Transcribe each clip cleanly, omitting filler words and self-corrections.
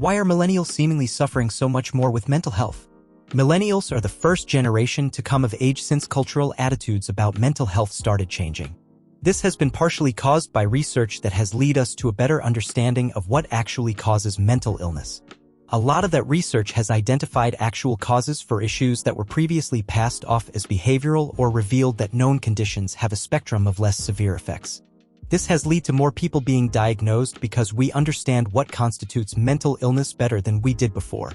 Why are millennials seemingly suffering so much more with mental health? Millennials are the first generation to come of age since cultural attitudes about mental health started changing. This has been partially caused by research that has led us to a better understanding of what actually causes mental illness. A lot of that research has identified actual causes for issues that were previously passed off as behavioral or revealed that known conditions have a spectrum of less severe effects. This has led to more people being diagnosed because we understand what constitutes mental illness better than we did before.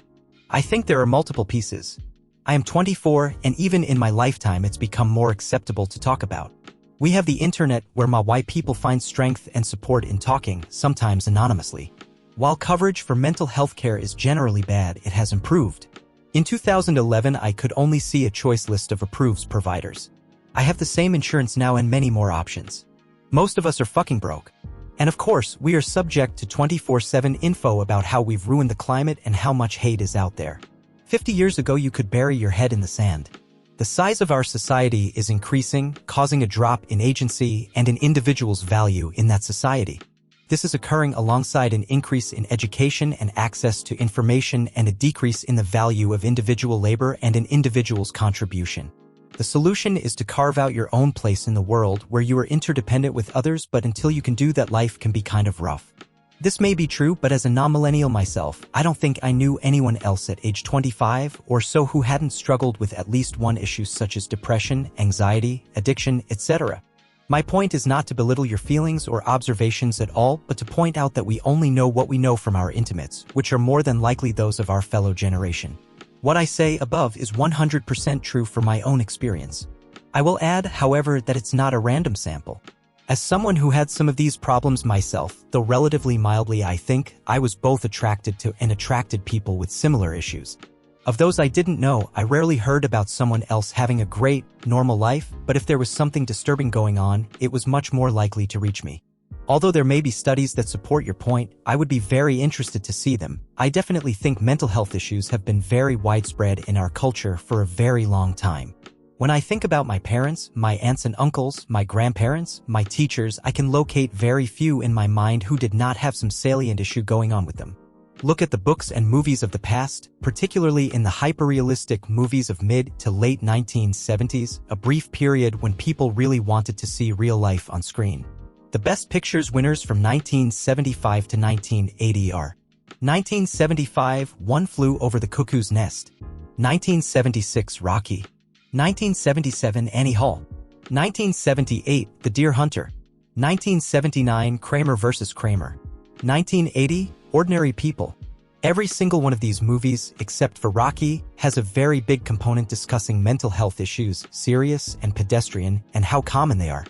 I think there are multiple pieces. I am 24, and even in my lifetime it's become more acceptable to talk about. We have the internet where why people find strength and support in talking, sometimes anonymously. While coverage for mental health care is generally bad, it has improved. In 2011, I could only see a choice list of approved providers. I have the same insurance now and many more options. Most of us are fucking broke. And of course, we are subject to 24/7 info about how we've ruined the climate and how much hate is out there. 50 years ago, you could bury your head in the sand. The size of our society is increasing, causing a drop in agency and an individual's value in that society. This is occurring alongside an increase in education and access to information and a decrease in the value of individual labor and an individual's contribution. The solution is to carve out your own place in the world where you are interdependent with others, but until you can do that, life can be kind of rough. This may be true, but as a non-millennial myself, I don't think I knew anyone else at age 25 or so who hadn't struggled with at least one issue such as depression, anxiety, addiction, etc. My point is not to belittle your feelings or observations at all, but to point out that we only know what we know from our intimates, which are more than likely those of our fellow generation. What I say above is 100% true for my own experience. I will add, however, that it's not a random sample. As someone who had some of these problems myself, though relatively mildly, I think I was both attracted to and attracted people with similar issues. Of those I didn't know, I rarely heard about someone else having a great, normal life, but if there was something disturbing going on, it was much more likely to reach me. Although there may be studies that support your point, I would be very interested to see them. I definitely think mental health issues have been very widespread in our culture for a very long time. When I think about my parents, my aunts and uncles, my grandparents, my teachers, I can locate very few in my mind who did not have some salient issue going on with them. Look at the books and movies of the past, particularly in the hyper-realistic movies of mid to late 1970s, a brief period when people really wanted to see real life on screen. The Best Pictures winners from 1975 to 1980 are 1975, One Flew Over the Cuckoo's Nest, 1976, Rocky, 1977, Annie Hall, 1978, The Deer Hunter, 1979, Kramer vs. Kramer, 1980, Ordinary People. Every single one of these movies, except for Rocky, has a very big component discussing mental health issues, serious and pedestrian, and how common they are.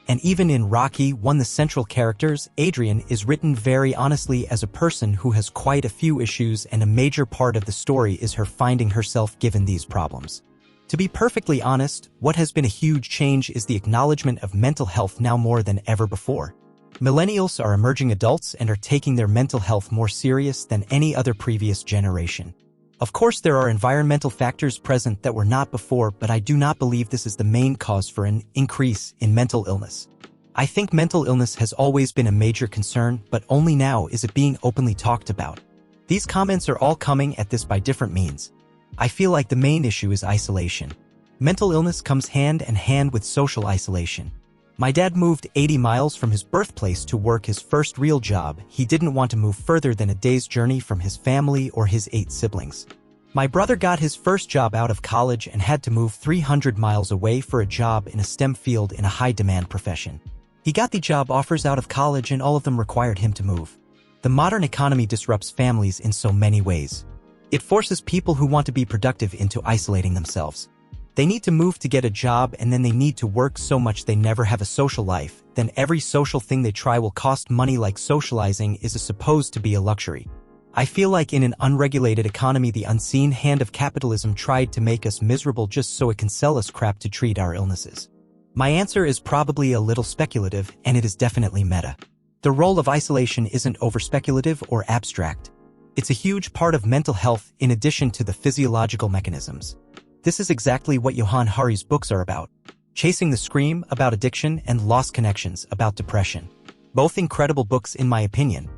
And even in Rocky, one of the central characters, Adrian, is written very honestly as a person who has quite a few issues, and a major part of the story is her finding herself given these problems. To be perfectly honest, what has been a huge change is the acknowledgement of mental health now more than ever before. Millennials are emerging adults and are taking their mental health more serious than any other previous generation. Of course, there are environmental factors present that were not before, but I do not believe this is the main cause for an increase in mental illness. I think mental illness has always been a major concern, but only now is it being openly talked about. These comments are all coming at this by different means. I feel like the main issue is isolation. Mental illness comes hand in hand with social isolation. My dad moved 80 miles from his birthplace to work his first real job. He didn't want to move further than a day's journey from his family or his 8 siblings. My brother got his first job out of college and had to move 300 miles away for a job in a STEM field in a high-demand profession. He got the job offers out of college and all of them required him to move. The modern economy disrupts families in so many ways. It forces people who want to be productive into isolating themselves. They need to move to get a job, and then they need to work so much they never have a social life. Then every social thing they try will cost money, like socializing is supposed to be a luxury. I feel like in an unregulated economy, the unseen hand of capitalism tried to make us miserable just so it can sell us crap to treat our illnesses. My answer is probably a little speculative, and it is definitely meta. The role of isolation isn't over-speculative or abstract. It's a huge part of mental health in addition to the physiological mechanisms. This is exactly what Johann Hari's books are about. Chasing the Scream, about addiction, and Lost Connections, about depression. Both incredible books in my opinion.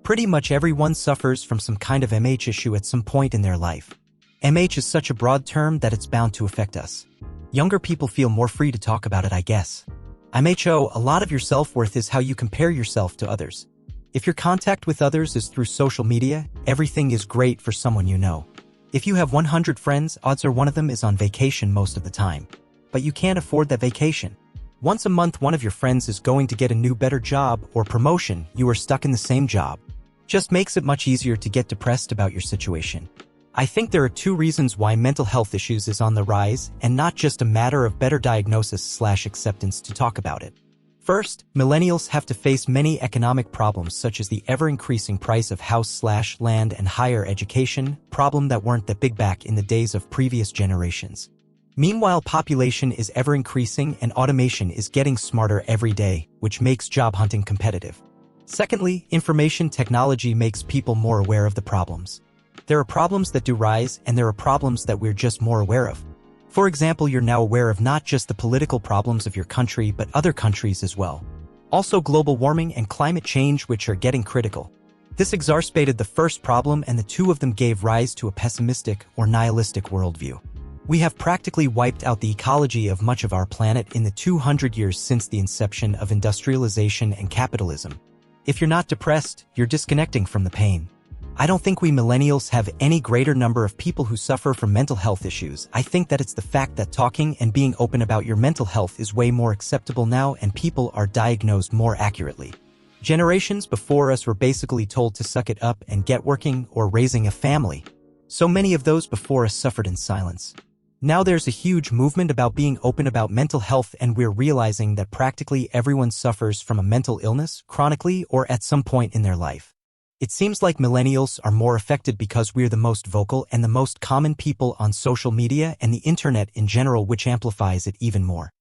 Pretty much everyone suffers from some kind of MH issue at some point in their life. MH is such a broad term that it's bound to affect us. Younger people feel more free to talk about it, I guess. MHO, a lot of your self-worth is how you compare yourself to others. If your contact with others is through social media, everything is great for someone you know. If you have 100 friends, odds are one of them is on vacation most of the time. But you can't afford that vacation. Once a month one of your friends is going to get a new better job or promotion, you are stuck in the same job. Just makes it much easier to get depressed about your situation. I think there are two reasons why mental health issues is on the rise and not just a matter of better diagnosis/acceptance to talk about it. First, millennials have to face many economic problems such as the ever-increasing price of house/land and higher education, problem that weren't that big back in the days of previous generations. Meanwhile, population is ever-increasing and automation is getting smarter every day, which makes job hunting competitive. Secondly, information technology makes people more aware of the problems. There are problems that do rise and there are problems that we're just more aware of. For example, you're now aware of not just the political problems of your country but other countries as well. Also global warming and climate change, which are getting critical. This exacerbated the first problem and the two of them gave rise to a pessimistic or nihilistic worldview. We have practically wiped out the ecology of much of our planet in the 200 years since the inception of industrialization and capitalism. If you're not depressed, you're disconnecting from the pain. I don't think we millennials have any greater number of people who suffer from mental health issues. I think that it's the fact that talking and being open about your mental health is way more acceptable now and people are diagnosed more accurately. Generations before us were basically told to suck it up and get working or raising a family. So many of those before us suffered in silence. Now there's a huge movement about being open about mental health and we're realizing that practically everyone suffers from a mental illness, chronically or at some point in their life. It seems like millennials are more affected because we're the most vocal and the most common people on social media and the internet in general, which amplifies it even more.